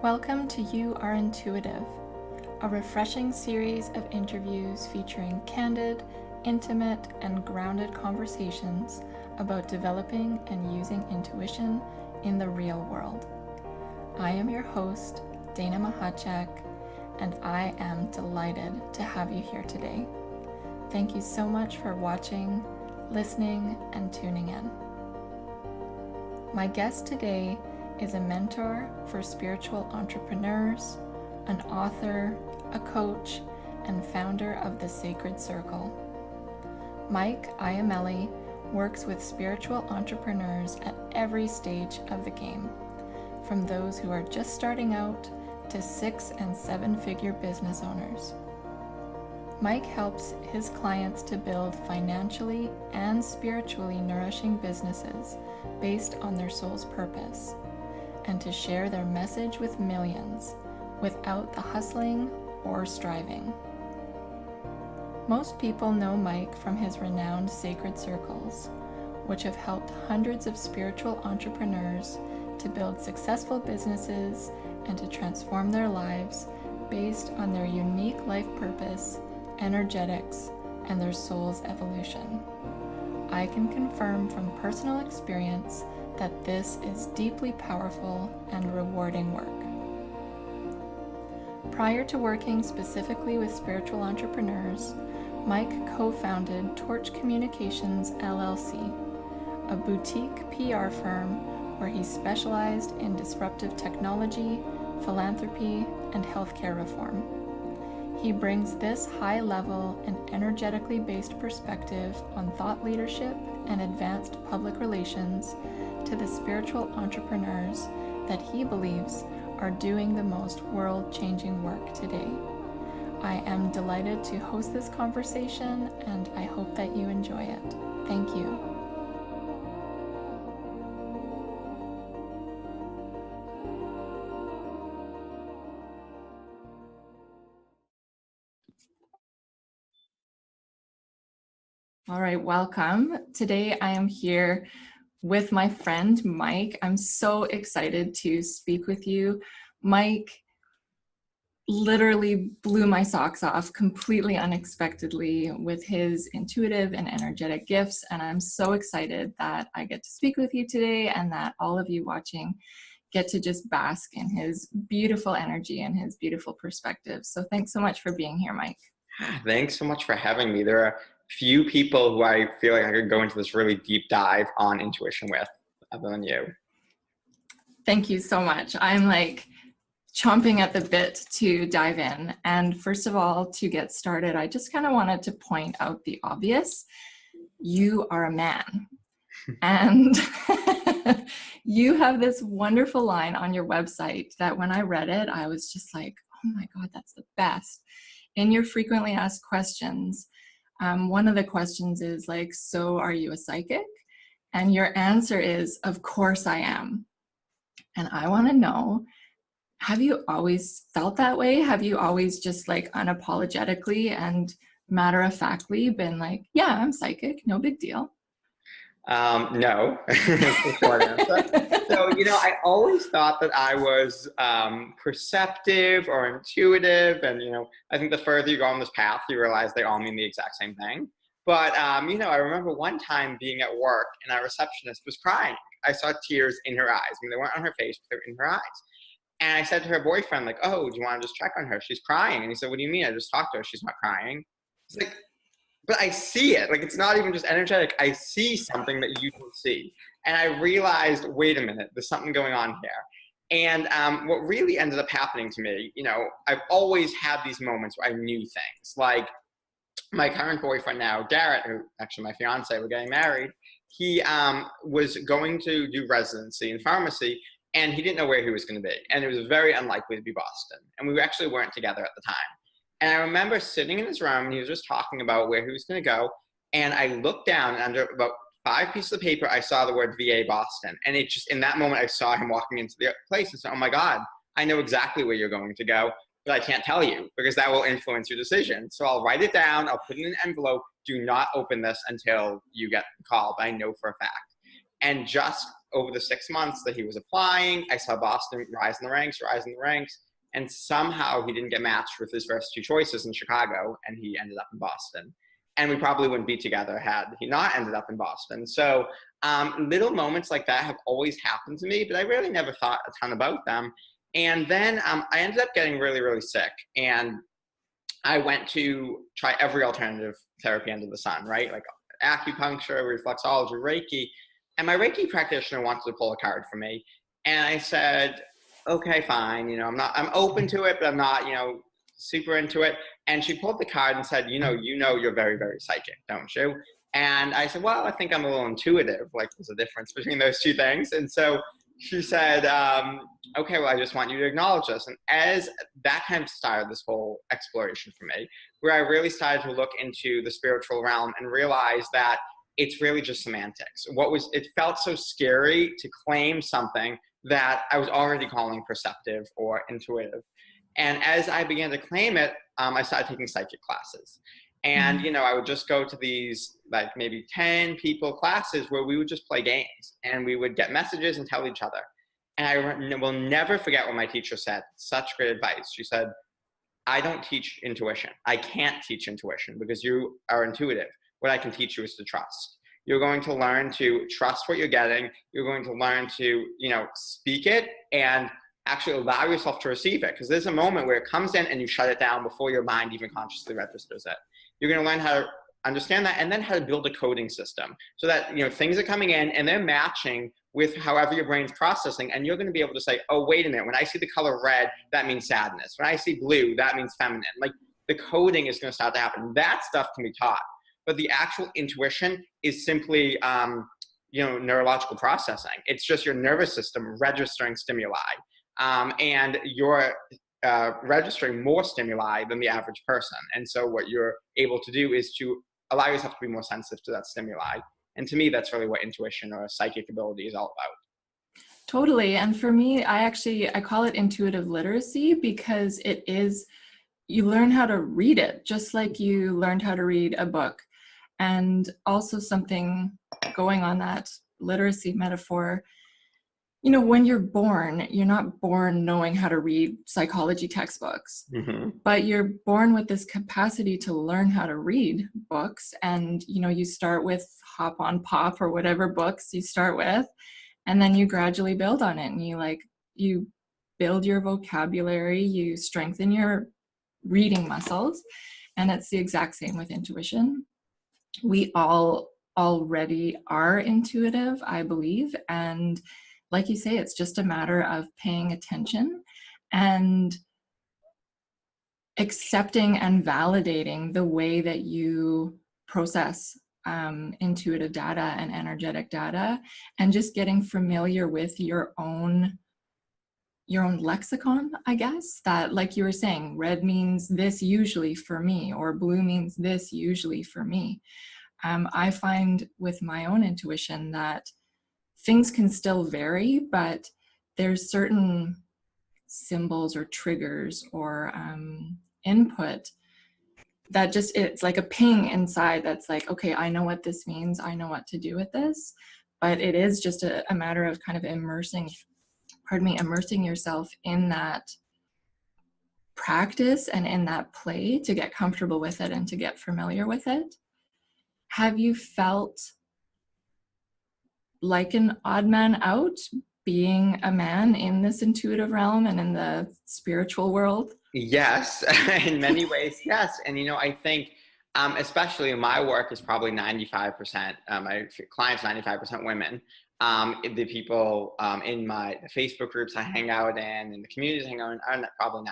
Welcome to You Are Intuitive, a refreshing series of interviews featuring candid, intimate, and grounded conversations about developing and using intuition in the real world. I am your host, Dana Mahachek, and I am delighted to have you here today. Thank you so much for watching, listening, and tuning in. My guest today is a mentor for spiritual entrepreneurs, an author, a coach, and founder of the Sacred Circle. Mike Iamele works with spiritual entrepreneurs at every stage of the game, from those who are just starting out to 6- and 7-figure business owners. Mike helps his clients to build financially and spiritually nourishing businesses based on their soul's purpose, and to share their message with millions without the hustling or striving. Most people know Mike from his renowned Sacred Circles, which have helped hundreds of spiritual entrepreneurs to build successful businesses and to transform their lives based on their unique life purpose, energetics, and their soul's evolution. I can confirm from personal experience that this is deeply powerful and rewarding work. Prior to working specifically with spiritual entrepreneurs, Mike co-founded Torch Communications LLC, a boutique PR firm where he specialized in disruptive technology, philanthropy, and healthcare reform. He brings this high-level and energetically based perspective on thought leadership and advanced public relations to the spiritual entrepreneurs that he believes are doing the most world-changing work today. I am delighted to host this conversation, and I hope that you enjoy it. Thank you. All right, welcome. Today I am here with my friend Mike. I'm so excited to speak with you. Mike literally blew my socks off completely unexpectedly with his intuitive and energetic gifts, and I'm so excited that I get to speak with you today and that all of you watching get to just bask in his beautiful energy and his beautiful perspective. So thanks so much for being here, Mike. Thanks so much for having me. There are few people who I feel like I could go into this really deep dive on intuition with, other than you. Thank you so much. I'm like chomping at the bit to dive in. And first of all, to get started, I just kind of wanted to point out the obvious. You are a man. And you have this wonderful line on your website that when I read it, I was just like, oh my God, that's the best. In your frequently asked questions, one of the questions is like, so are you a psychic? And your answer is, of course I am. And I want to know, have you always felt that way? Have you always just like unapologetically and matter-of-factly been like, yeah, I'm psychic, no big deal? No, is the short answer. So, I always thought that I was perceptive or intuitive. And, I think the further you go on this path, you realize they all mean the exact same thing. But, I remember one time being at work and our receptionist was crying. I saw tears in her eyes. I mean, they weren't on her face, but they were in her eyes. And I said to her boyfriend, like, oh, do you want to just check on her? She's crying. And he said, what do you mean? I just talked to her. She's not crying. He's like, but I see it. Like, it's not even just energetic. I see something that you don't see. And I realized, wait a minute, there's something going on here. And what really ended up happening to me, I've always had these moments where I knew things. Like my current boyfriend now, Garrett, who actually my fiance, we're getting married, he was going to do residency in pharmacy, and he didn't know where he was going to be. And it was very unlikely to be Boston. And we actually weren't together at the time. And I remember sitting in his room, and he was just talking about where he was going to go. And I looked down, and under about 5 pieces of paper, I saw the word VA Boston. And it just, in that moment, I saw him walking into the place and said, oh my God, I know exactly where you're going to go, but I can't tell you because that will influence your decision. So I'll write it down. I'll put it in an envelope. Do not open this until you get called. I know for a fact. And just over the 6 months that he was applying, I saw Boston rise in the ranks, and somehow he didn't get matched with his first 2 choices in Chicago, and he ended up in Boston. And we probably wouldn't be together had he not ended up in Boston. So little moments like that have always happened to me, but I really never thought a ton about them. And then I ended up getting really, really sick. And I went to try every alternative therapy under the sun, right? Like acupuncture, reflexology, Reiki. And my Reiki practitioner wanted to pull a card for me. And I said, okay, fine. I'm open to it, but I'm not, super into it. And she pulled the card and said, you're very, very psychic, don't you? And I said, well, I think I'm a little intuitive. Like there's a difference between those 2 things. And so she said, okay, well, I just want you to acknowledge this. And as that kind of started this whole exploration for me, where I really started to look into the spiritual realm and realize that it's really just semantics. It felt so scary to claim something that I was already calling perceptive or intuitive. And as I began to claim it, I started taking psychic classes. And, I would just go to these like maybe 10 people classes where we would just play games and we would get messages and tell each other. And I will never forget what my teacher said. Such great advice. She said, I don't teach intuition. I can't teach intuition because you are intuitive. What I can teach you is to trust. You're going to learn to trust what you're getting. You're going to learn to, speak it and actually allow yourself to receive it. Because there's a moment where it comes in and you shut it down before your mind even consciously registers it. You're going to learn how to understand that and then how to build a coding system so that, things are coming in and they're matching with however your brain's processing. And you're going to be able to say, oh, wait a minute, when I see the color red, that means sadness. When I see blue, that means feminine. Like the coding is going to start to happen. That stuff can be taught. But the actual intuition is simply, neurological processing. It's just your nervous system registering stimuli. And you're registering more stimuli than the average person. And so what you're able to do is to allow yourself to be more sensitive to that stimuli. And to me, that's really what intuition or psychic ability is all about. Totally. And for me, I call it intuitive literacy because you learn how to read it, just like you learned how to read a book. And also something going on that literacy metaphor, when you're born, you're not born knowing how to read psychology textbooks, but you're born with this capacity to learn how to read books. And, you start with Hop on Pop or whatever books you start with, and then you gradually build on it. And you build your vocabulary, you strengthen your reading muscles. And it's the exact same with intuition. We all already are intuitive, I believe. And like you say, it's just a matter of paying attention and accepting and validating the way that you process intuitive data and energetic data, and just getting familiar with your own lexicon, I guess, that, like you were saying, red means this usually for me, or blue means this usually for me. I find with my own intuition that things can still vary, but there's certain symbols or triggers or input that it's like a ping inside that's like, okay, I know what this means. I know what to do with this. But it is just a matter of kind of immersing yourself in that practice and in that play to get comfortable with it and to get familiar with it. Have you felt like an odd man out being a man in this intuitive realm and in the spiritual world? Yes, in many ways, yes. And, I think, especially my work is probably 95%, my clients, 95% women. The people in the Facebook groups I hang out in and the communities I hang out in are probably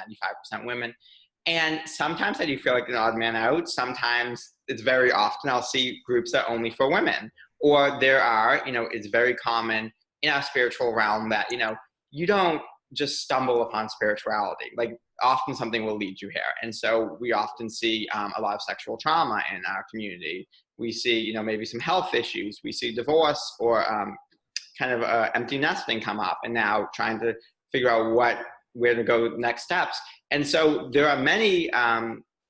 95% women. And sometimes I do feel like an odd man out. Sometimes it's very often I'll see groups that are only for women. Or there are, it's very common in our spiritual realm that, you don't just stumble upon spirituality. Like often something will lead you here. And so we often see a lot of sexual trauma in our community. We see, maybe some health issues. We see divorce or kind of empty nesting come up, and now trying to figure out where to go next steps. And so there are many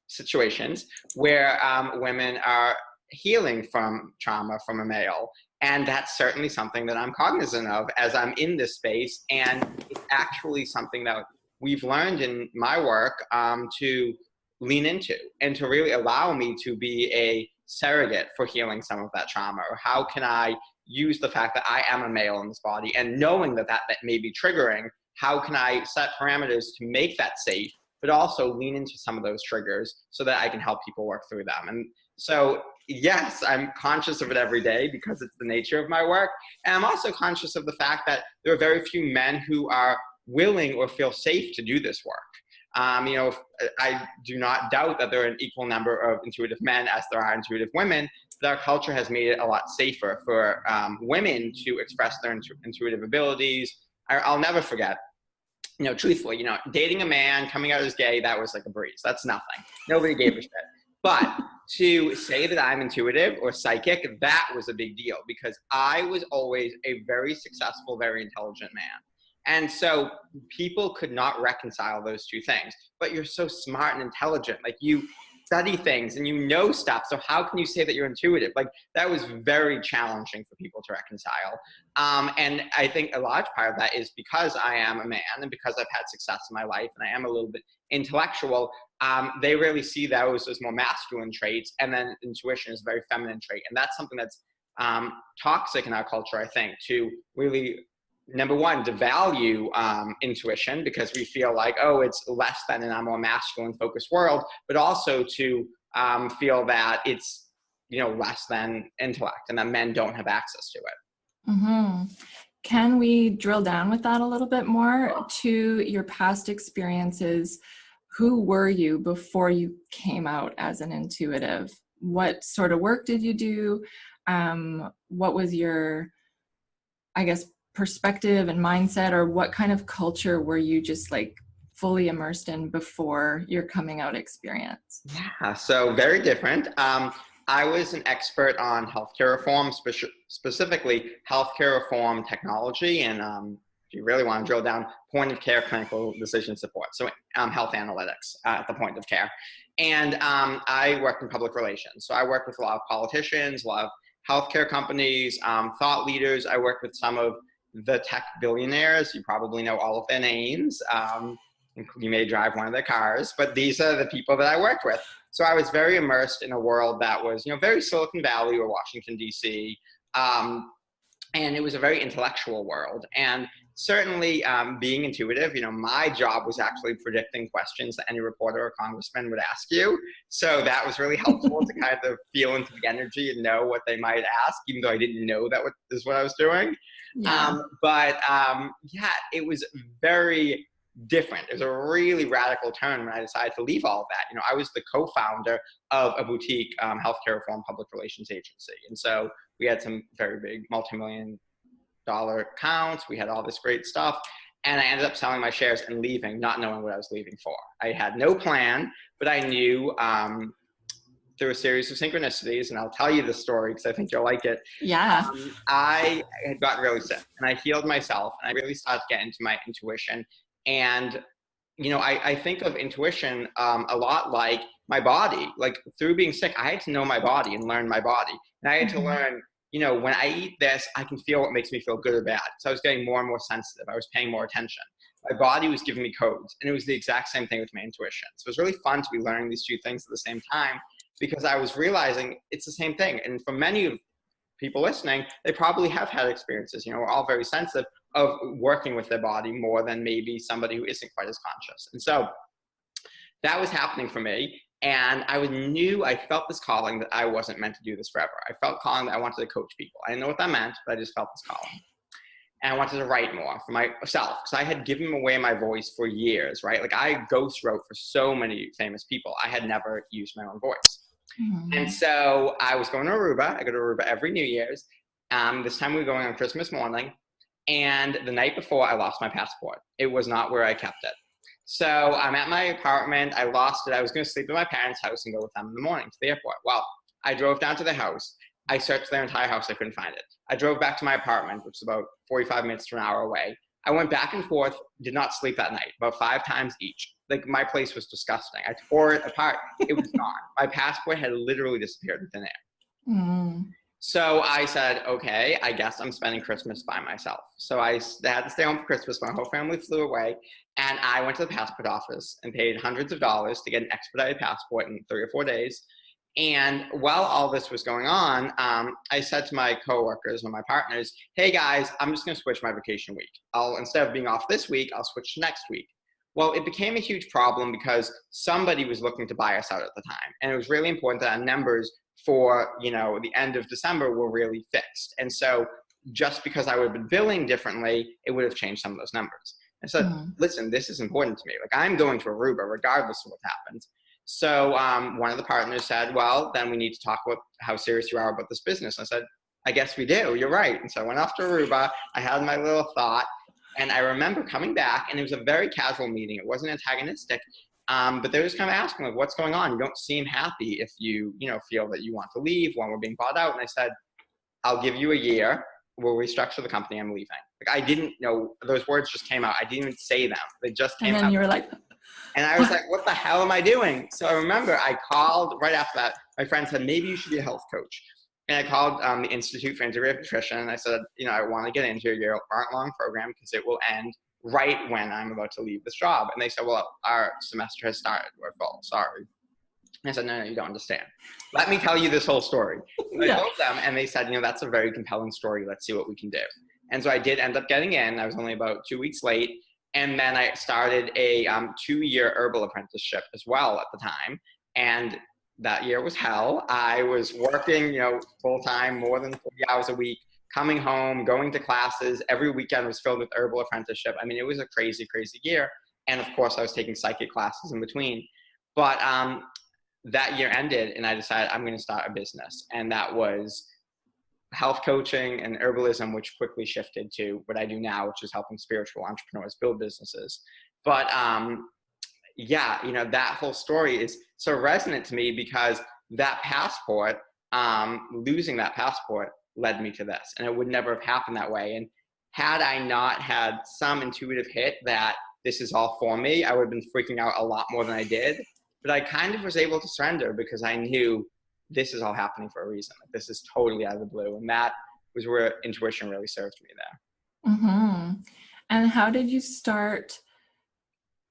situations where women are healing from trauma from a male. And that's certainly something that I'm cognizant of as I'm in this space. And it's actually something that we've learned in my work to lean into and to really allow me to be a surrogate for healing some of that trauma. Or how can I use the fact that I am a male in this body, and knowing that may be triggering, how can I set parameters to make that safe, but also lean into some of those triggers so that I can help people work through them. And so, yes, I'm conscious of it every day because it's the nature of my work. And I'm also conscious of the fact that there are very few men who are willing or feel safe to do this work. I do not doubt that there are an equal number of intuitive men as there are intuitive women, but our culture has made it a lot safer for women to express their intuitive abilities. I'll never forget, truthfully, dating a man, coming out as gay, that was like a breeze. That's nothing. Nobody gave a shit. But to say that I'm intuitive or psychic, that was a big deal because I was always a very successful, very intelligent man. And so people could not reconcile those two things. But you're so smart and intelligent. Like, you study things and you know stuff. So how can you say that you're intuitive? Like, that was very challenging for people to reconcile. And I think a large part of that is because I am a man and because I've had success in my life and I am a little bit intellectual. They really see those as more masculine traits, and then intuition is a very feminine trait. And that's something that's toxic in our culture, I think, to really, number one, devalue intuition because we feel like, oh, it's less than in a more masculine focused world, but also to feel that it's, less than intellect and that men don't have access to it. Mm-hmm. Can we drill down with that a little bit more to your past experiences? Who were you before you came out as an intuitive? What sort of work did you do? What was your, I guess, perspective and mindset, or what kind of culture were you just like fully immersed in before your coming out experience? Yeah, so very different. I was an expert on healthcare reform, specifically healthcare reform technology, and if you really want to drill down, point of care clinical decision support. So health analytics at the point of care. And I worked in public relations. So I worked with a lot of politicians, a lot of healthcare companies, thought leaders. I worked with some of the tech billionaires. You probably know all of their names. You may drive one of their cars, but these are the people that I worked with. So I was very immersed in a world that was, very Silicon Valley or Washington, D.C. And it was a very intellectual world. And certainly being intuitive, my job was actually predicting questions that any reporter or congressman would ask you. So that was really helpful to kind of feel into the energy and know what they might ask, even though I didn't know that is what I was doing. Yeah. It was very different. It was a really radical turn when I decided to leave all of that. I was the co-founder of a boutique healthcare reform public relations agency. And so we had some very big multi-million-dollar accounts. We had all this great stuff. And I ended up selling my shares and leaving, not knowing what I was leaving for. I had no plan, but I knew through a series of synchronicities, and I'll tell you the story because I think you'll like it. Yeah. I had gotten really sick and I healed myself and I really started to get into my intuition. And, I think of intuition a lot like my body. Like, through being sick, I had to know my body and learn my body. And I had to learn, when I eat this, I can feel what makes me feel good or bad. So I was getting more and more sensitive. I was paying more attention. My body was giving me codes. And it was the exact same thing with my intuition. So it was really fun to be learning these two things at the same time because I was realizing it's the same thing. And for many of people listening, they probably have had experiences, we're all very sensitive of working with their body more than maybe somebody who isn't quite as conscious. And so that was happening for me. And I felt this calling that I wasn't meant to do this forever. I felt calling that I wanted to coach people. I didn't know what that meant, but I just felt this calling. And I wanted to write more for myself because I had given away my voice for years, right? Like, I ghost wrote for so many famous people. I had never used my own voice. Mm-hmm. And so I was going to Aruba. I go to Aruba every New Year's. This time we were going on Christmas morning. And the night before, I lost my passport. It was not where I kept it. So I'm at my apartment. I lost it. I was going to sleep at my parents' house and go with them in the morning to the airport. Well, I drove down to the house. I searched their entire house. I couldn't find it. I drove back to my apartment, which is about 45 minutes to an hour away. I went back and forth, did not sleep that night, about 5 times each. Like, my place was disgusting. I tore it apart. It was gone. My passport had literally disappeared in thin air. Mm. So I said, okay, I guess I'm spending Christmas by myself. So I had to stay home for Christmas. My whole family flew away. And I went to the passport office and paid hundreds of dollars to get an expedited passport in 3 or 4 days. And while all this was going on, I said to my coworkers and my partners, hey guys, I'm just going to switch my vacation week. Instead of being off this week, I'll switch to next week. Well, it became a huge problem because somebody was looking to buy us out at the time. And it was really important that our numbers for, the end of December were really fixed. And so just because I would have been billing differently, it would have changed some of those numbers. I said, listen, this is important to me. Like, I'm going to Aruba regardless of what happens. So one of the partners said, well, then we need to talk about how serious you are about this business. I said, I guess we do. You're right. And so I went off to Aruba. I had my little thought. And I remember coming back, and it was a very casual meeting. It wasn't antagonistic. But they were just kind of asking, like, what's going on? You don't seem happy if you, feel that you want to leave when we're being bought out. And I said, I'll give you a year. We'll restructure the company. I'm leaving. Like, I didn't know, those words just came out. I didn't even say them. They just came out. And then you were like, and I was like, what the hell am I doing? So I remember I called right after that. My friend said, maybe you should be a health coach. And I called the Institute for Integrative Nutrition. And I said, I want to get into a year-long program because it will end right when I'm about to leave this job. And they said, well, our semester has started. We're full. Sorry. And I said, no, you don't understand. Let me tell you this whole story. So I told them, and they said, that's a very compelling story. Let's see what we can do. And so I did end up getting in. I was only about 2 weeks late. And then I started a 2-year herbal apprenticeship as well at the time. And that year was hell. I was working, full time, more than 40 hours a week, coming home, going to classes. Every weekend was filled with herbal apprenticeship. I mean, it was a crazy, crazy year. And of course, I was taking psychic classes in between. But that year ended, and I decided I'm going to start a business. And that was health coaching and herbalism, which quickly shifted to what I do now, which is helping spiritual entrepreneurs build businesses. But that whole story is so resonant to me because that passport, losing that passport led me to this. And it would never have happened that way. And had I not had some intuitive hit that this is all for me, I would have been freaking out a lot more than I did. But I kind of was able to surrender because I knew this is all happening for a reason. Like, this is totally out of the blue. And that was where intuition really served me there. Mm-hmm. And how did you start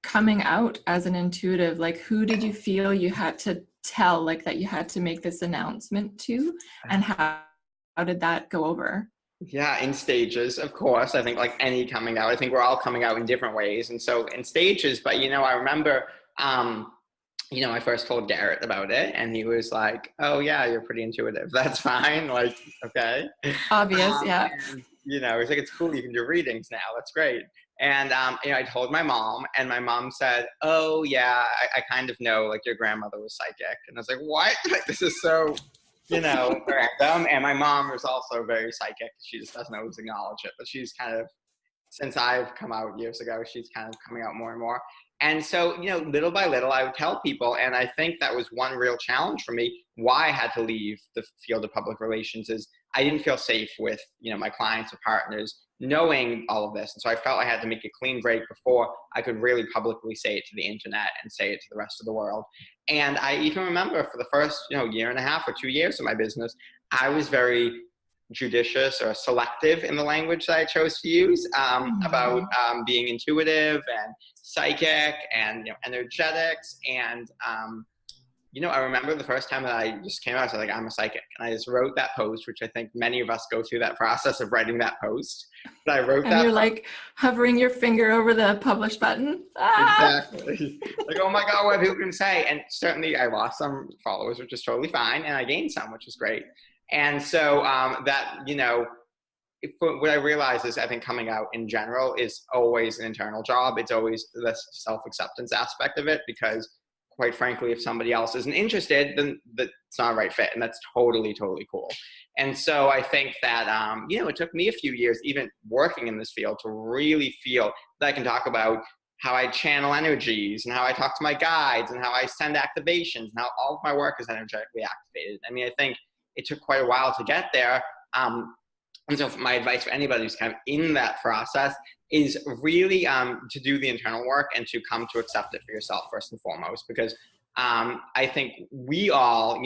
coming out as an intuitive? Like, who did you feel you had to tell, like, that you had to make this announcement to? And how did that go over? Yeah, in stages, of course. I think like any coming out, I think we're all coming out in different ways. And so in stages, but, I remember, I first told Garrett about it, and he was like, oh yeah, you're pretty intuitive. That's fine. Like, okay. Obvious, yeah. And, he's like, it's cool. You can do readings now. That's great. And, I told my mom, and my mom said, oh yeah, I kind of know, like, your grandmother was psychic. And I was like, what? Like, this is so, random. And my mom was also very psychic. She just doesn't always acknowledge it, but she's kind of, since I've come out years ago, she's kind of coming out more and more. And so, little by little, I would tell people, and I think that was one real challenge for me, why I had to leave the field of public relations is I didn't feel safe with, my clients or partners knowing all of this. And so I felt I had to make a clean break before I could really publicly say it to the internet and say it to the rest of the world. And I even remember for the first, year and a half or 2 years of my business, I was very judicious or selective in the language that I chose to use about being intuitive and psychic and energetics. And I remember the first time that I just came out, I was like, I'm a psychic. And I just wrote that post, which I think many of us go through that process of writing that post. But I wrote and that. You're like hovering your finger over the publish button. Exactly. Like, oh my God, what are people going to say? And certainly I lost some followers, which is totally fine. And I gained some, which is great. And so what I realize is I think coming out in general is always an internal job. It's always the self-acceptance aspect of it, because quite frankly, if somebody else isn't interested, then that's not a right fit. And that's totally, totally cool. And so I think that, it took me a few years, even working in this field, to really feel that I can talk about how I channel energies and how I talk to my guides and how I send activations and how all of my work is energetically activated. I mean, I think it took quite a while to get there. And so my advice for anybody who's kind of in that process is really to do the internal work and to come to accept it for yourself first and foremost, because I think we all,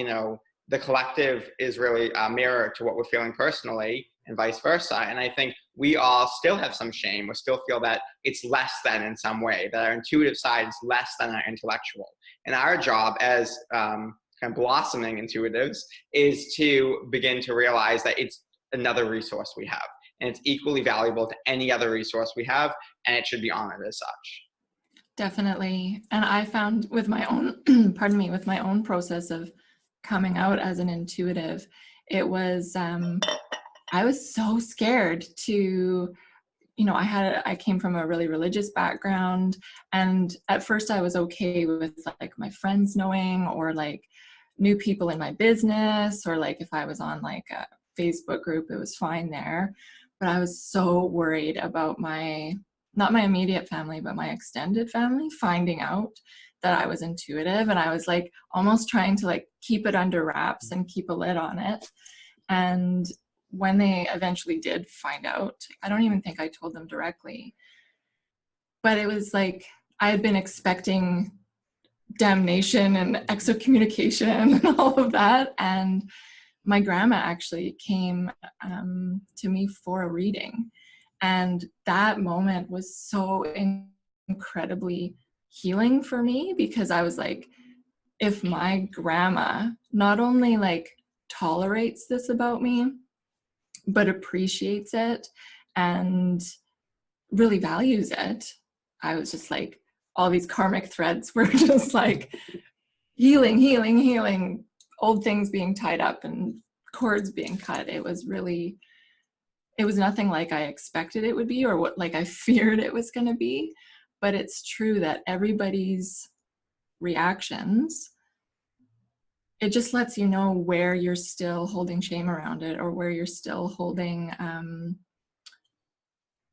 the collective is really a mirror to what we're feeling personally and vice versa. And I think we all still have some shame. We still feel that it's less than in some way, that our intuitive side is less than our intellectual. And our job as kind of blossoming intuitives is to begin to realize that it's another resource we have. And it's equally valuable to any other resource we have, and it should be honored as such. Definitely. And I found with my own, pardon me, with my own process of coming out as an intuitive, it was, I was so scared to, I came from a really religious background, and at first I was okay with like my friends knowing, or like new people in my business, or like if I was on like a Facebook group, it was fine there. But I was so worried about not my immediate family, but my extended family finding out that I was intuitive. And I was like almost trying to like keep it under wraps and keep a lid on it. And when they eventually did find out, I don't even think I told them directly, but it was like I had been expecting damnation and excommunication and all of that. And my grandma actually came to me for a reading. And that moment was so incredibly healing for me, because I was like, if my grandma not only like tolerates this about me, but appreciates it and really values it, I was just like, all these karmic threads were just like healing, old things being tied up and cords being cut. It was nothing like I expected it would be, or what like I feared it was going to be. But it's true that everybody's reactions, it just lets you know where you're still holding shame around it, or where you're still holding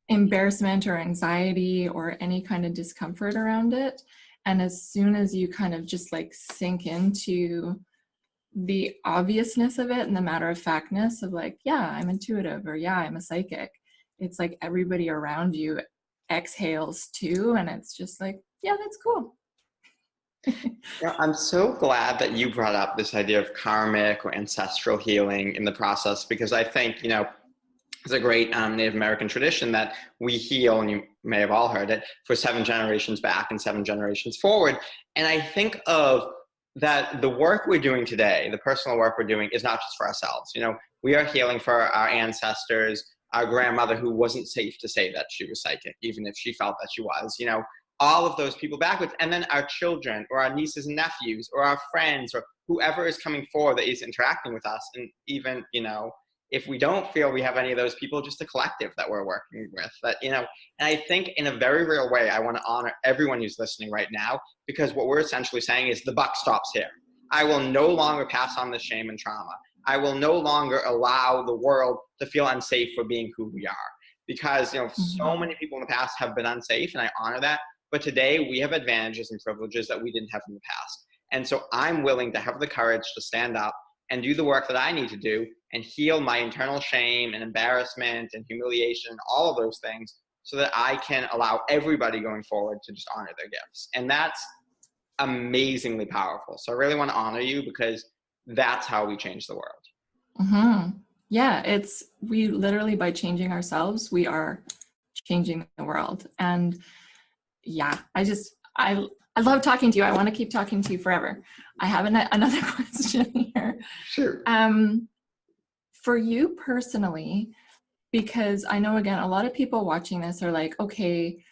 embarrassment or anxiety or any kind of discomfort around it. And as soon as you kind of just like sink into the obviousness of it and the matter of factness of like, yeah, I'm intuitive, or yeah, I'm a psychic, it's like everybody around you exhales too. And it's just like, yeah, that's cool. I'm so glad that you brought up this idea of karmic or ancestral healing in the process, because I think, it's a great Native American tradition that we heal, and you may have all heard it, for 7 generations back and 7 generations forward. And I think of that the work we're doing today, the personal work we're doing, is not just for ourselves. We are healing for our ancestors, our grandmother who wasn't safe to say that she was psychic, even if she felt that she was, all of those people backwards. And then our children, or our nieces and nephews, or our friends, or whoever is coming forward that is interacting with us. And even, if we don't feel we have any of those people, just a collective that we're working with, that, and I think in a very real way, I want to honor everyone who's listening right now, because what we're essentially saying is the buck stops here. I will no longer pass on the shame and trauma. I will no longer allow the world to feel unsafe for being who we are, because, so many people in the past have been unsafe, and I honor that. But today we have advantages and privileges that we didn't have in the past. And so I'm willing to have the courage to stand up and do the work that I need to do and heal my internal shame and embarrassment and humiliation, all of those things, so that I can allow everybody going forward to just honor their gifts. And that's amazingly powerful. So I really want to honor you, because that's how we change the world. Mm-hmm. Yeah, we literally, by changing ourselves, we are changing the world. And yeah, I love talking to you. I want to keep talking to you forever. I have another question here. Sure. For you personally, because I know, again, a lot of people watching this are like, okay,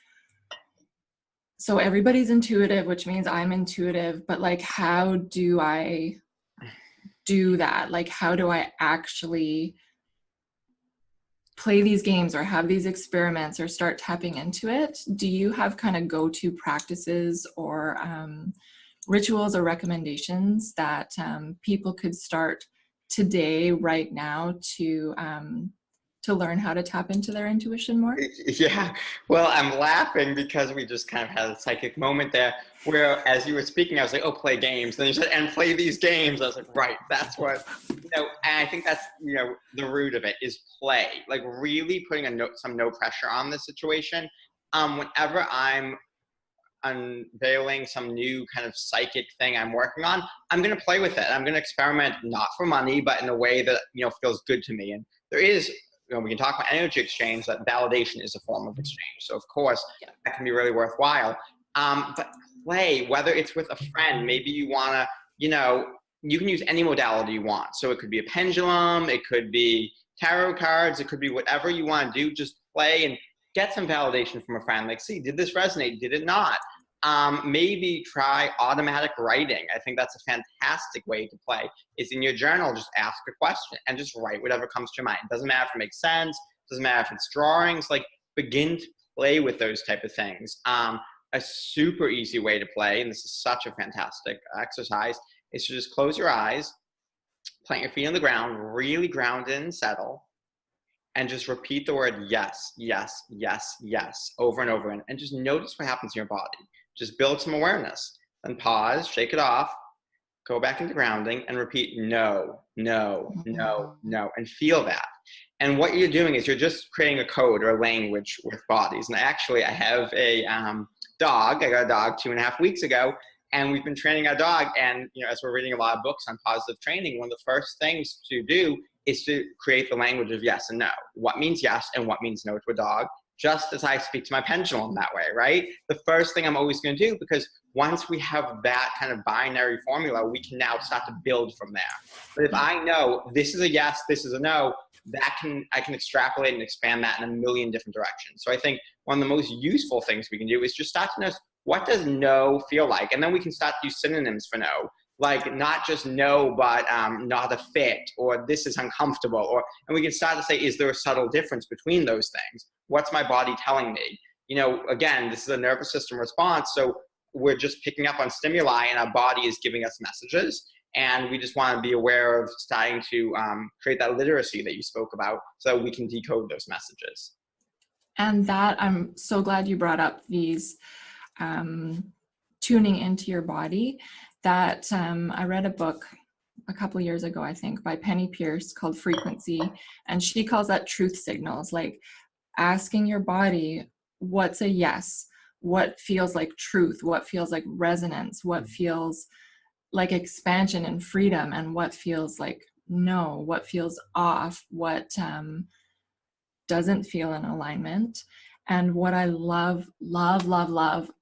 so everybody's intuitive, which means I'm intuitive, but like, how do I do that? Like, how do I actually play these games or have these experiments or start tapping into it? Do you have kind of go-to practices or rituals or recommendations that people could start today, right now, to learn how to tap into their intuition more? Yeah, well, I'm laughing because we just kind of had a psychic moment there where, as you were speaking, I was like, oh, play games. Then you said, and play these games. I was like, right, that's what, and I think that's, the root of it is play, like really putting some no pressure on the situation. Whenever I'm unveiling some new kind of psychic thing I'm working on, I'm going to play with it. I'm going to experiment, not for money, but in a way that, feels good to me. And there is, we can talk about energy exchange, that validation is a form of exchange. So of course, that can be really worthwhile. But play, whether it's with a friend, maybe you want to, you can use any modality you want. So it could be a pendulum, it could be tarot cards, it could be whatever you want to do. Just play and get some validation from a friend. Like, see, did this resonate? Did it not? Maybe try automatic writing. I think that's a fantastic way to play. It's in your journal, just ask a question and just write whatever comes to your mind. It doesn't matter if it makes sense, doesn't matter if it's drawings, like begin to play with those type of things. A super easy way to play, and this is such a fantastic exercise, is to just close your eyes, plant your feet on the ground, really ground in and settle, and just repeat the word yes, yes, yes, yes, over and over again, and just notice what happens in your body. Just build some awareness. Then pause, shake it off, go back into grounding, and repeat no, no, no, no, and feel that. And what you're doing is you're just creating a code or a language with bodies. And actually, I have a dog. I got a dog 2.5 weeks ago, and we've been training our dog. And as we're reading a lot of books on positive training, one of the first things to do is to create the language of yes and no. What means yes and what means no to a dog, just as I speak to my pendulum that way, right? The first thing I'm always going to do, because once we have that kind of binary formula, we can now start to build from there. But if I know this is a yes, this is a no, I can extrapolate and expand that in a million different directions. So I think one of the most useful things we can do is just start to notice, what does no feel like? And then we can start to use synonyms for no. Like not just no, but not a fit, or this is uncomfortable, and we can start to say, is there a subtle difference between those things? What's my body telling me? Again, this is a nervous system response, so we're just picking up on stimuli, and our body is giving us messages, and we just want to be aware of starting to create that literacy that you spoke about, so we can decode those messages. And that, I'm so glad you brought up these tuning into your body. That I read a book a couple years ago, I think, by Penny Pierce called Frequency, and she calls that truth signals, like asking your body what's a yes, what feels like truth, what feels like resonance, what feels like expansion and freedom, and what feels like no, what feels off, what doesn't feel in alignment. And what I love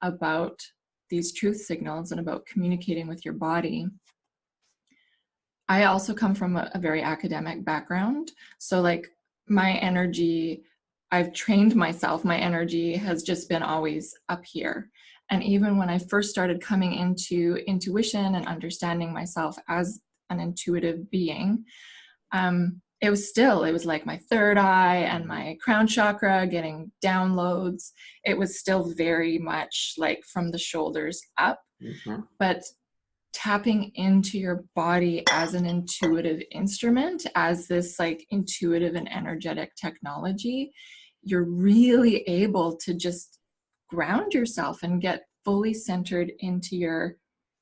about these truth signals and about communicating with your body, I also come from a very academic background. So like my energy, I've trained myself, my energy has just been always up here. And even when I first started coming into intuition and understanding myself as an intuitive being, it was like my third eye and my crown chakra getting downloads. It was still very much like from the shoulders up, but tapping into your body as an intuitive instrument, as this like intuitive and energetic technology, you're really able to just ground yourself and get fully centered into your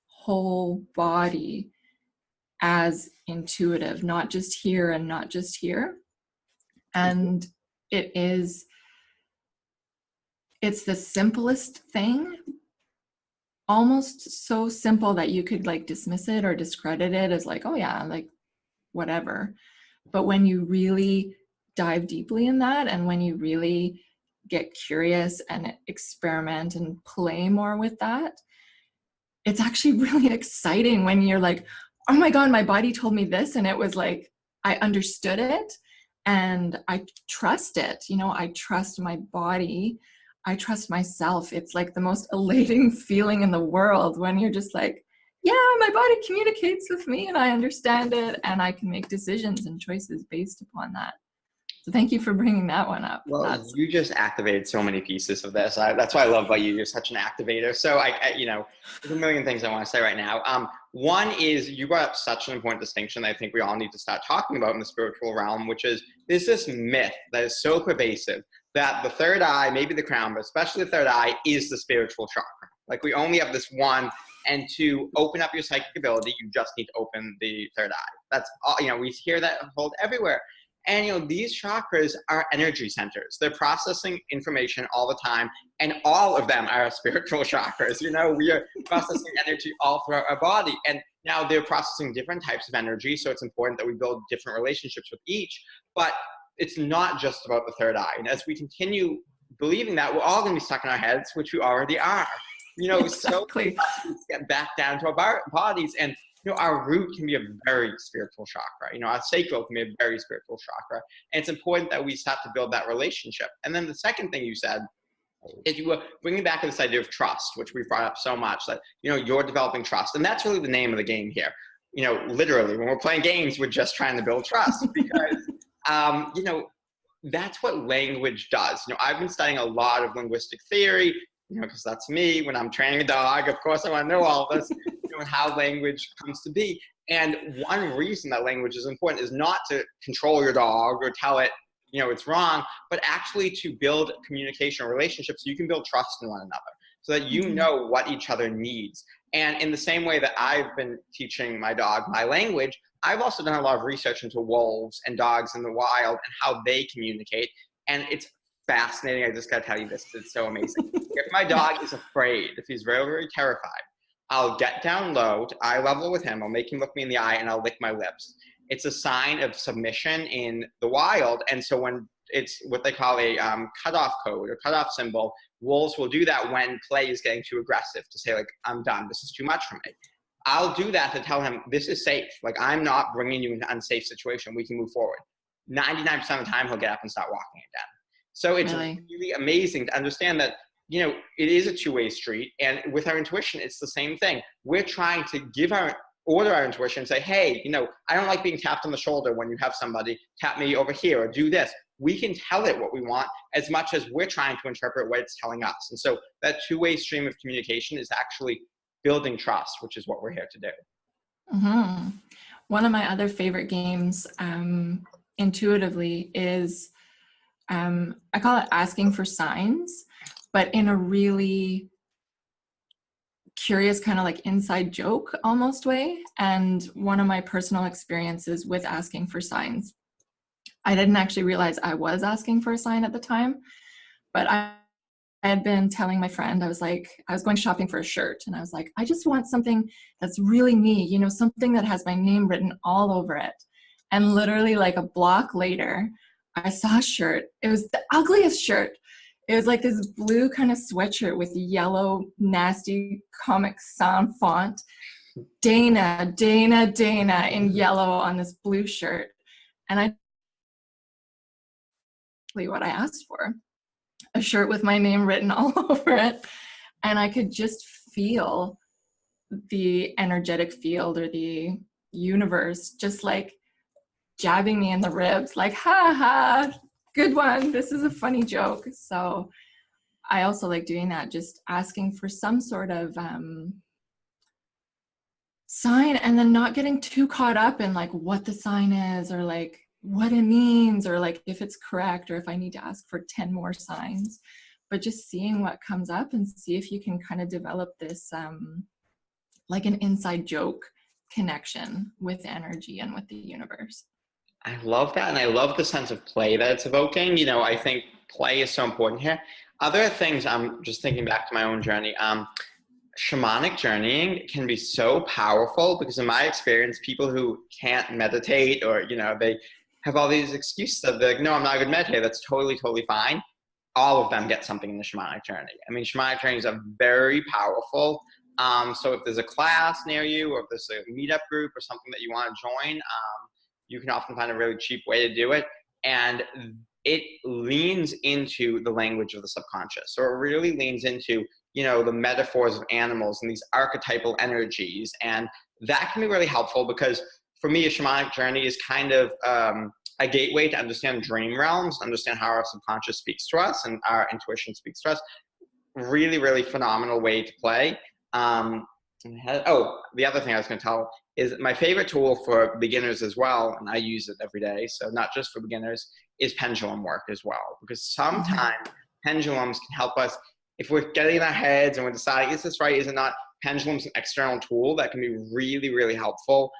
whole body as intuitive, not just here and not just here. And it's the simplest thing, almost so simple that you could like dismiss it or discredit it as like, oh yeah, like whatever. But when you really dive deeply in that, and when you really get curious and experiment and play more with that, it's actually really exciting when you're like, oh my God, my body told me this. And it was like, I understood it and I trust it. I trust my body. I trust myself. It's like the most elating feeling in the world when you're just like, yeah, my body communicates with me and I understand it and I can make decisions and choices based upon that. So thank you for bringing that one up. Well, you just activated so many pieces of this. That's what I love about you. You're such an activator. So there's a million things I want to say right now. One is you brought up such an important distinction that I think we all need to start talking about in the spiritual realm, which is there's this myth that is so pervasive that the third eye, maybe the crown, but especially the third eye, is the spiritual chakra. Like we only have this one, and to open up your psychic ability, you just need to open the third eye. That's all. We hear that hold everywhere. And, these chakras are energy centers. They're processing information all the time, and all of them are spiritual chakras. We are processing energy all throughout our body. And now they're processing different types of energy, so it's important that we build different relationships with each. But it's not just about the third eye. And as we continue believing that, we're all going to be stuck in our heads, which we already are. Exactly. So we get back down to our bodies, and our root can be a very spiritual chakra. Our sacral can be a very spiritual chakra, and it's important that we start to build that relationship. And then the second thing you said is you were bringing back this idea of trust, which we brought up so much, that you're developing trust, and that's really the name of the game here. Literally, when we're playing games, we're just trying to build trust because that's what language does. I've been studying a lot of linguistic theory, because that's me. When I'm training a dog, of course I want to know all this, and how language comes to be. And one reason that language is important is not to control your dog or tell it, it's wrong, but actually to build communication relationships so you can build trust in one another, so that you know what each other needs. And in the same way that I've been teaching my dog my language, I've also done a lot of research into wolves and dogs in the wild and how they communicate. And it's fascinating. I just got to tell you this. It's so amazing. If my dog is afraid, if he's very, very terrified, I'll get down low to eye level with him. I'll make him look me in the eye and I'll lick my lips. It's a sign of submission in the wild. And so when it's what they call a cutoff code or cutoff symbol, wolves will do that when play is getting too aggressive, to say, like, I'm done. This is too much for me. I'll do that to tell him this is safe. Like, I'm not bringing you into an unsafe situation. We can move forward. 99% of the time, he'll get up and start walking again. So it's really amazing to understand that, it is a two-way street. And with our intuition, it's the same thing. We're trying to order our intuition and say, hey, I don't like being tapped on the shoulder when you have somebody tap me over here or do this. We can tell it what we want as much as we're trying to interpret what it's telling us. And so that two-way stream of communication is actually building trust, which is what we're here to do. Mm-hmm. One of my other favorite games, intuitively, is I call it asking for signs, but in a really curious kind of like inside joke almost way. And one of my personal experiences with asking for signs, I didn't actually realize I was asking for a sign at the time, but I had been telling my friend, I was going shopping for a shirt, and I was like, I just want something that's really me, something that has my name written all over it. And literally like a block later, I saw a shirt. It was the ugliest shirt. It was like this blue kind of sweatshirt with yellow, nasty Comic Sans font. Dana, Dana, Dana in yellow on this blue shirt. And what I asked for, a shirt with my name written all over it. And I could just feel the energetic field or the universe just like jabbing me in the ribs, like, ha ha, good one. This is a funny joke. So I also like doing that, just asking for some sort of sign, and then not getting too caught up in like what the sign is or like what it means or like if it's correct or if I need to ask for 10 more signs, but just seeing what comes up and see if you can kind of develop this like an inside joke connection with energy and with the universe. I love that. And I love the sense of play that it's evoking. I think play is so important here. Other things, I'm just thinking back to my own journey. Shamanic journeying can be so powerful because in my experience, people who can't meditate or, they have all these excuses of like, no, I'm not a good meditator. That's totally, totally fine. All of them get something in the shamanic journey. I mean, shamanic journeys are very powerful. So if there's a class near you or if there's a meetup group or something that you want to join, you can often find a really cheap way to do it. And it leans into the language of the subconscious. So it really leans into, the metaphors of animals and these archetypal energies. And that can be really helpful because for me, a shamanic journey is kind of a gateway to understand dream realms, understand how our subconscious speaks to us and our intuition speaks to us. Really, really phenomenal way to play. The other thing I was going to tell is my favorite tool for beginners as well, and I use it every day, so not just for beginners, is pendulum work as well. Because sometimes pendulums can help us, if we're getting in our heads and we're deciding, is this right, is it not? Pendulum's an external tool that can be really, really helpful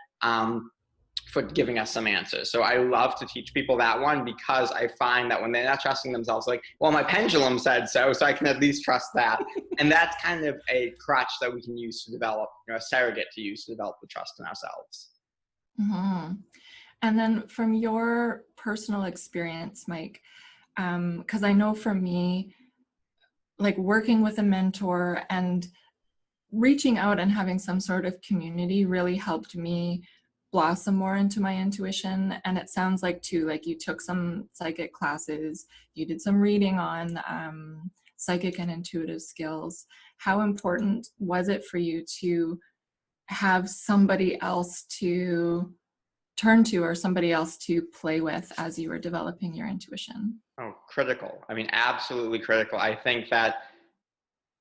for giving us some answers. So I love to teach people that one, because I find that when they're not trusting themselves, like, well, my pendulum said so I can at least trust that. And that's kind of a crutch that we can use to develop, a surrogate to use to develop the trust in ourselves. Mm-hmm. And then from your personal experience, Mike, because I know for me, like working with a mentor and reaching out and having some sort of community really helped me blossom more into my intuition. And it sounds like too, like you took some psychic classes, you did some reading on psychic and intuitive skills. How important was it for you to have somebody else to turn to or somebody else to play with as you were developing your intuition? Oh, critical. I mean, absolutely critical. I think that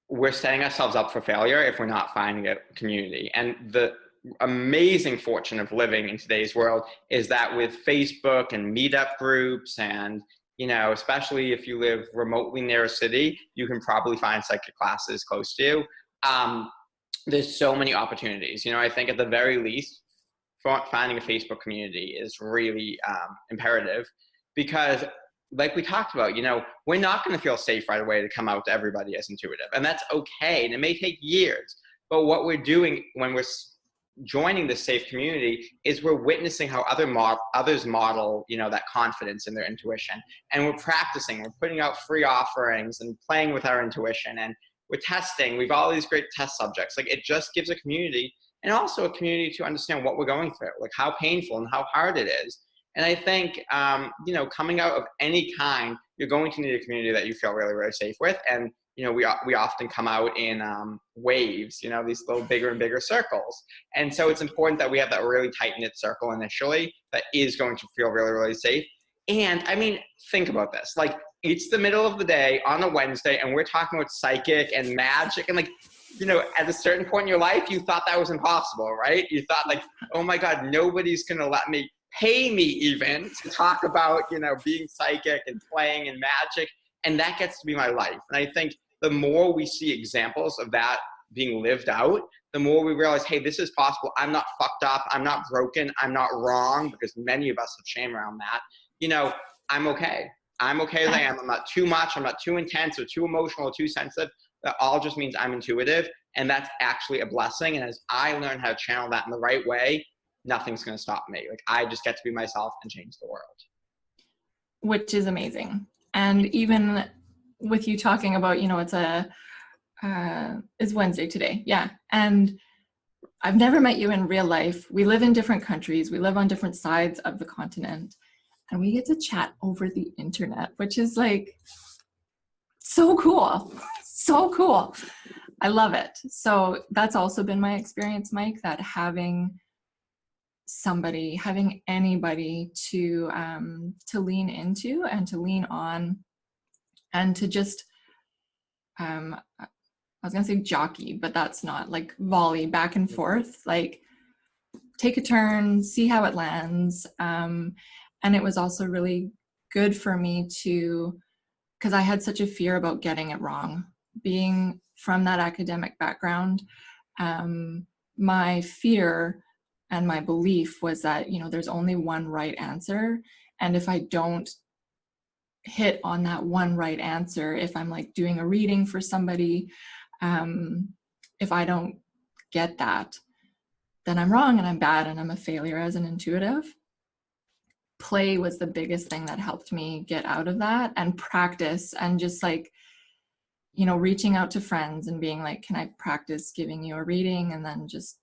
we're setting ourselves up for failure if we're not finding a community. And the amazing fortune of living in today's world is that with Facebook and meetup groups, and especially if you live remotely near a city, you can probably find psychic classes close to you. There's so many opportunities. I think at the very least, finding a Facebook community is really imperative, because like we talked about, we're not going to feel safe right away to come out to everybody as intuitive, and that's okay. And it may take years, but what we're doing when we're joining this safe community is we're witnessing how others model, that confidence in their intuition, and we're practicing. We're putting out free offerings and playing with our intuition, and we're testing. We've all these great test subjects. Like, it just gives a community, and also a community to understand what we're going through, like how painful and how hard it is. And I think, coming out of any kind, you're going to need a community that you feel really, really safe with. And, we often come out in waves, these little bigger and bigger circles. And so it's important that we have that really tight-knit circle initially that is going to feel really, really safe. And I mean, think about this. Like, it's the middle of the day on a Wednesday, and we're talking about psychic and magic. And like, at a certain point in your life, you thought that was impossible, right? You thought like, oh my God, nobody's going to let me pay me even to talk about, being psychic and playing and magic. And that gets to be my life. And I think the more we see examples of that being lived out, the more we realize, hey, this is possible. I'm not fucked up. I'm not broken. I'm not wrong, because many of us have shame around that. I'm okay. I'm okay as I am. I'm not too much. I'm not too intense or too emotional or too sensitive. That all just means I'm intuitive. And that's actually a blessing. And as I learn how to channel that in the right way, nothing's going to stop me. Like, I just get to be myself and change the world. Which is amazing. And even with you talking about, it's Wednesday today. Yeah. And I've never met you in real life. We live in different countries. We live on different sides of the continent, and we get to chat over the internet, which is like so cool. So cool. I love it. So that's also been my experience, Mike, that having anybody to lean into and to lean on, and to just I was gonna say jockey, but that's not, like, volley back and forth, like take a turn, see how it lands. And it was also really good for me to, because I had such a fear about getting it wrong. Being from that academic background, my fear and my belief was that, there's only one right answer. And if I don't hit on that one right answer, if I'm like doing a reading for somebody, if I don't get that, then I'm wrong and I'm bad and I'm a failure as an intuitive. Play was the biggest thing that helped me get out of that, and practice, and just like, reaching out to friends and being like, can I practice giving you a reading, and then just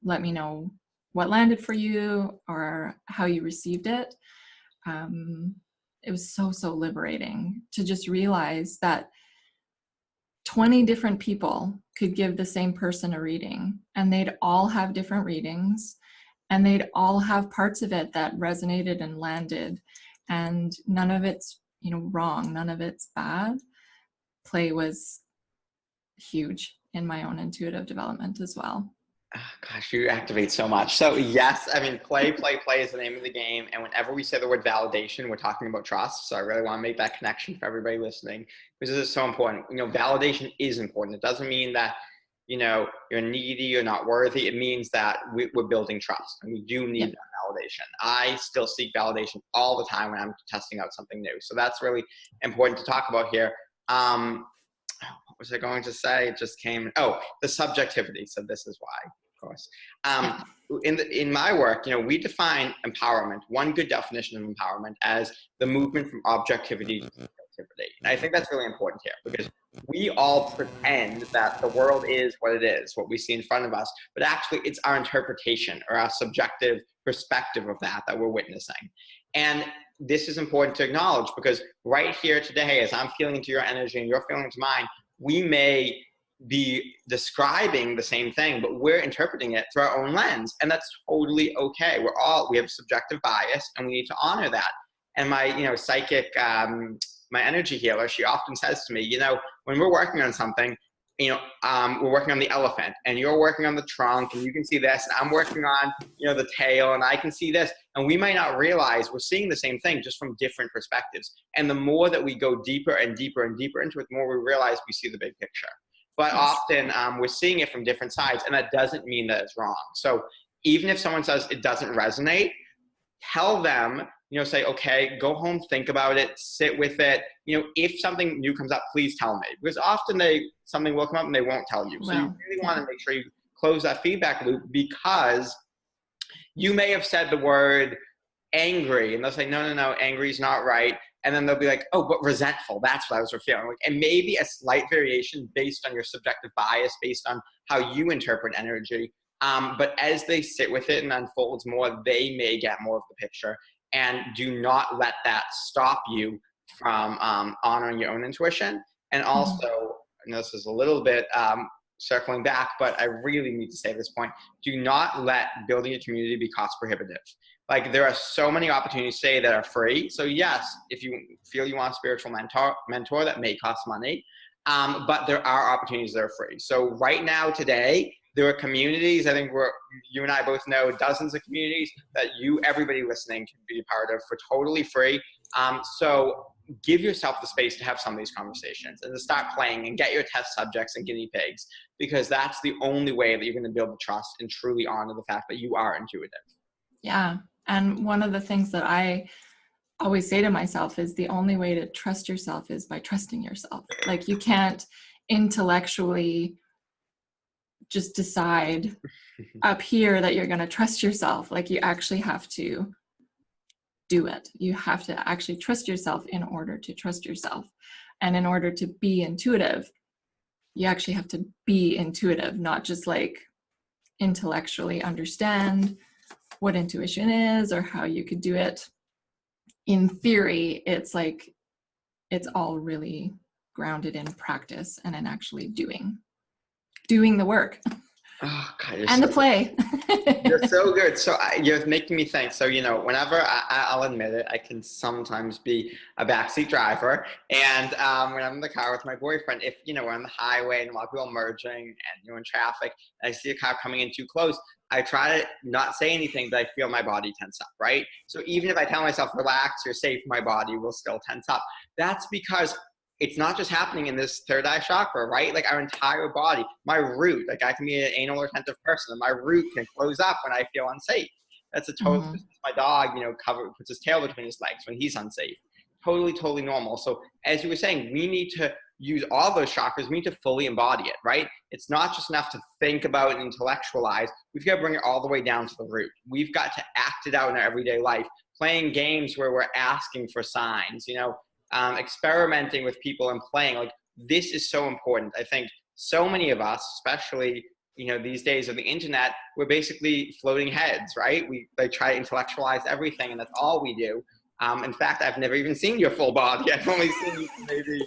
let me know what landed for you or how you received it. It was so liberating to just realize that 20 different people could give the same person a reading, and they'd all have different readings, and they'd all have parts of it that resonated and landed, and none of it's, wrong, none of it's bad. Play was huge in my own intuitive development as well. Oh, gosh, you activate so much. So yes, I mean, play is the name of the game. And whenever we say the word validation, we're talking about trust. So I really want to make that connection for everybody listening, because this is so important. Validation is important. It doesn't mean that, you're needy or not worthy. It means that we're building trust, and we do need that validation. I still seek validation all the time when I'm testing out something new. So that's really important to talk about here. What was I going to say? It just came. Oh, the subjectivity. So this is why, of course. In my work, we define empowerment. One good definition of empowerment as the movement from objectivity to subjectivity. And I think that's really important here because we all pretend that the world is what it is, what we see in front of us, but actually it's our interpretation or our subjective perspective of that we're witnessing. And this is important to acknowledge because right here today, as I'm feeling into your energy and you're feeling into mine, we may be describing the same thing, but we're interpreting it through our own lens. And that's totally okay. We have subjective bias and we need to honor that. And my, psychic, my energy healer, she often says to me, when we're working on something, we're working on the elephant and you're working on the trunk and you can see this and I'm working on, the tail and I can see this. And we might not realize we're seeing the same thing just from different perspectives. And the more that we go deeper and deeper and deeper into it, the more we realize we see the big picture. But often we're seeing it from different sides and that doesn't mean that it's wrong. So even if someone says it doesn't resonate, tell them, say, okay, go home, think about it, sit with it. If something new comes up, please tell me. Because often something will come up and they won't tell you. So you really want to make sure you close that feedback loop because you may have said the word angry and they'll say, no, angry is not right. And then they'll be like, oh, but resentful, that's what I was feeling. And maybe a slight variation based on your subjective bias, based on how you interpret energy. But as they sit with it and unfolds more, they may get more of the picture. And do not let that stop you from honoring your own intuition. And also, I know this is a little bit circling back, but I really need to say this point. Do not let building a community be cost prohibitive. Like there are so many opportunities today that are free. So yes, if you feel you want a spiritual mentor that may cost money, but there are opportunities that are free. So right now, today, there are communities, I think you and I both know dozens of communities that everybody listening can be a part of for totally free. So give yourself the space to have some of these conversations and to start playing and get your test subjects and guinea pigs, because that's the only way that you're going to build the trust and truly honor the fact that you are intuitive. Yeah. And one of the things that I always say to myself is the only way to trust yourself is by trusting yourself. Like you can't intellectually just decide up here that you're going to trust yourself. Like you actually have to do it. You have to actually trust yourself in order to trust yourself. And in order to be intuitive, you actually have to be intuitive, not just like intellectually understand what intuition is or how you could do it. In theory, it's like, it's all really grounded in practice and in actually doing the work. Oh, God, and the play. You're so good. So you're making me think. So, whenever I'll admit it, I can sometimes be a backseat driver. And when I'm in the car with my boyfriend, if, we're on the highway and a lot of people are merging and you're in traffic, and I see a car coming in too close, I try to not say anything, but I feel my body tense up, right? So even if I tell myself, relax, you're safe, my body will still tense up. That's because it's not just happening in this third eye chakra, right? Like our entire body, my root, like I can be an anal retentive person and my root can close up when I feel unsafe. That's a total, my dog, puts his tail between his legs when he's unsafe. Totally normal. So as you were saying, we need to use all those chakras. We need to fully embody it, right? It's not just enough to think about and intellectualize. We've got to bring it all the way down to the root. We've got to act it out in our everyday life, playing games where we're asking for signs, experimenting with people and playing. Like this is so important. I think so many of us, especially these days of the internet, we're basically floating heads, right? We try to intellectualize everything and that's all we do. In fact, I've never even seen your full body. I've only seen you maybe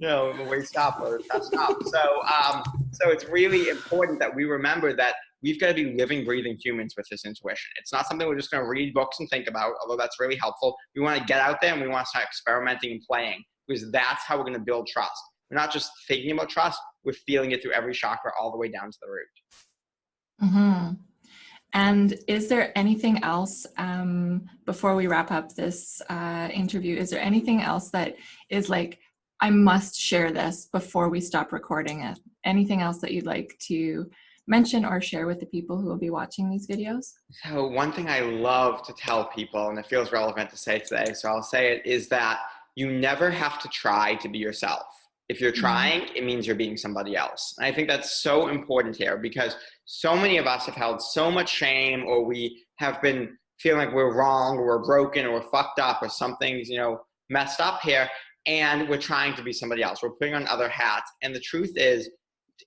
the waist up or chest up. So it's really important that we remember that we've got to be living, breathing humans with this intuition. It's not something we're just going to read books and think about, although that's really helpful. We want to get out there and we want to start experimenting and playing, because that's how we're going to build trust. We're not just thinking about trust, we're feeling it through every chakra all the way down to the root. And is there anything else, before we wrap up this interview, is there anything else that is like, I must share this before we stop recording it? Anything else that you'd like to mention or share with the people who will be watching these videos? So one thing I love to tell people, and it feels relevant to say today, so I'll say it, is that you never have to try to be yourself. If you're trying, it means you're being somebody else. And I think that's so important here, because so many of us have held so much shame, or we have been feeling like we're wrong, or we're broken, or we're fucked up, or something's, messed up here, and we're trying to be somebody else. We're putting on other hats. And the truth is,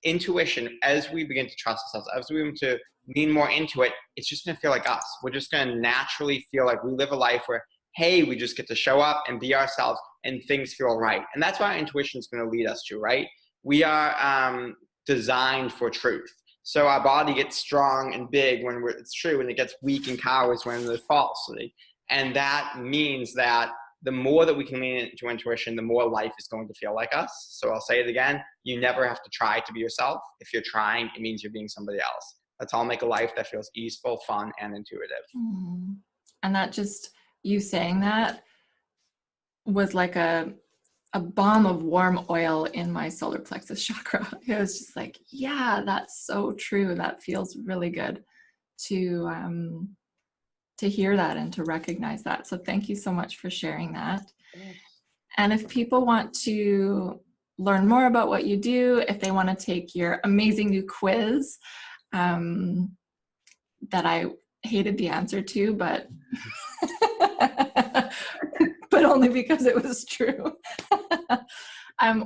intuition, as we begin to trust ourselves, as we begin to lean more into it, it's just going to feel like us. We're just going to naturally feel like we live a life where, hey, we just get to show up and be ourselves and things feel right. And that's why intuition is going to lead us to, right? We are designed for truth. So our body gets strong and big when it's true, and it gets weak and cowers when there's falsity. And that means that the more that we can lean into intuition, the more life is going to feel like us. So I'll say it again, you never have to try to be yourself. If you're trying, it means you're being somebody else. Let's all make a life that feels easeful, fun, and intuitive. And that just, you saying that was like a bomb of warm oil in my solar plexus chakra. It was just like, yeah, that's so true. That feels really good to hear that and to recognize that. So thank you so much for sharing that. And if people want to learn more about what you do, if they want to take your amazing new quiz that I hated the answer to, but but only because it was true.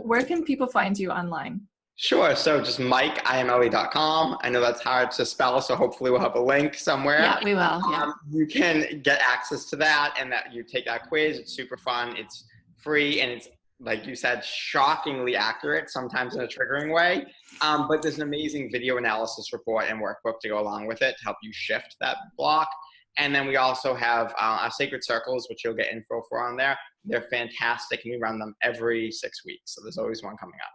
Where can people find you online? Sure. So just MikeIamele.com. I know that's hard to spell, so hopefully we'll have a link somewhere. Yeah, we will. Yeah. You can get access to that, and that you take that quiz. It's super fun. It's free, and it's, like you said, shockingly accurate, sometimes in a triggering way. But there's an amazing video analysis report and workbook to go along with it to help you shift that block. And then we also have our sacred circles, which you'll get info for on there. They're fantastic, and we run them every 6 weeks. So there's always one coming up.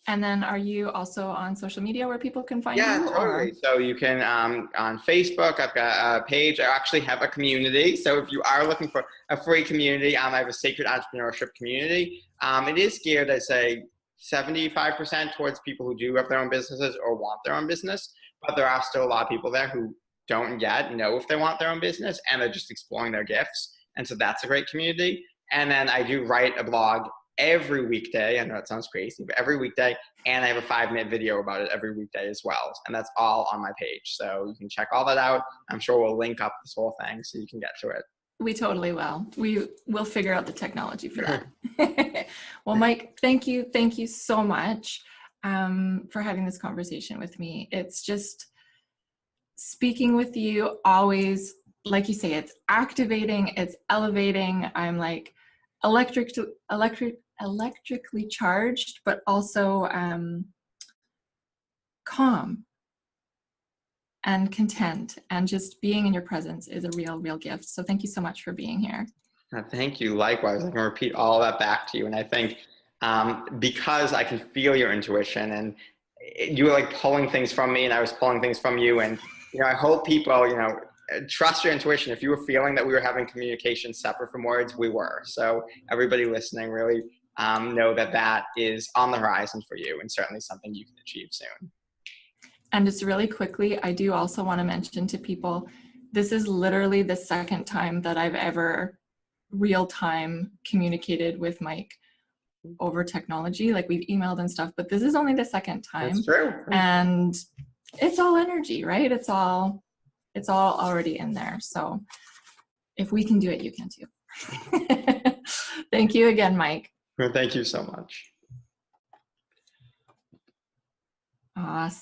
And then are you also on social media where people can find you? Yeah, totally. So you can, on Facebook, I've got a page. I actually have a community. So if you are looking for a free community, I have a sacred entrepreneurship community. It is geared, I say, 75% towards people who do have their own businesses or want their own business. But there are still a lot of people there who don't yet know if they want their own business, and they're just exploring their gifts. And so that's a great community. And then I do write a blog every weekday. I know it sounds crazy, but every weekday, and I have a 5-minute video about it every weekday as well. And that's all on my page. So you can check all that out. I'm sure we'll link up this whole thing so you can get to it. We totally will. We will figure out the technology for that. Well, Mike, thank you. Thank you so much for having this conversation with me. It's just speaking with you always, like you say, it's activating, it's elevating. I'm like electrically charged, but also calm and content, and just being in your presence is a real gift. So thank you so much for being here. Thank you. Likewise, I can repeat all that back to you. And I think because I can feel your intuition, and you were like pulling things from me, and I was pulling things from you. And, I hope people, trust your intuition. If you were feeling that we were having communication separate from words, we were. So everybody listening, really know that that is on the horizon for you, and certainly something you can achieve soon. And just really quickly, I do also want to mention to people, this is literally the second time that I've ever real-time communicated with Mike over technology. Like, we've emailed and stuff, but this is only the second time. That's true. And it's all energy, right? It's all already in there. So if we can do it, you can too. Thank you again, Mike. Well, thank you so much. Awesome.